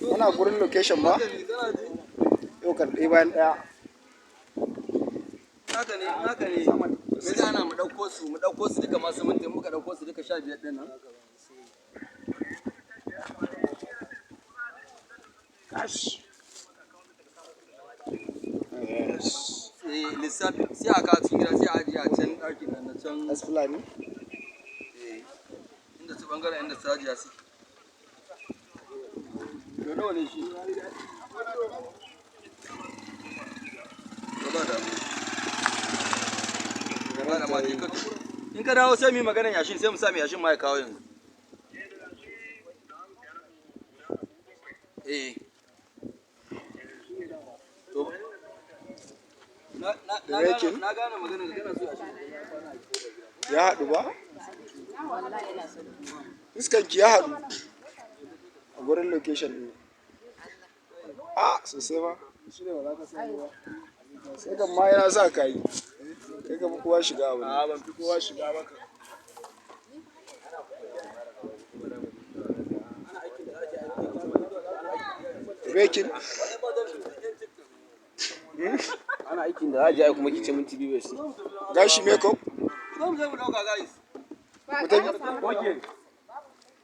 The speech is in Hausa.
Muna gurin location ba? Yau karɗe bayan ɗaya. Haka ne. Me zai hana mu ɗauko su duka masu minti muka ɗauko su duka 15 ɗin nan. Yes. Lissafi sai a kawo cikin gida sai a ajiye a can ɗakin nan na can. As Fulani? Inda su ɓangaren inda su hajiya su. Da nawa ne shi? Gaba da ma in ka dawo sai mu yi maganar yashin sai mu sa mai yashin ma ya kawo yanzu. Na gane maganar da kana so yashin. Ya haɗu ba? Fuskanki ya haɗu a gurin location ɗin. Sosai ba? Shi ne ba za ka sani ba. Sai kan ma yana sa ka yi. Kai ka fi kowa shiga abu. Ban fi kowa shiga ba ka. Breaking. Ana aikin da hajiya kuma kice minti biyu bai sai. Gashi makeup. Zo mu je mu ɗauka guys. Mu tafi.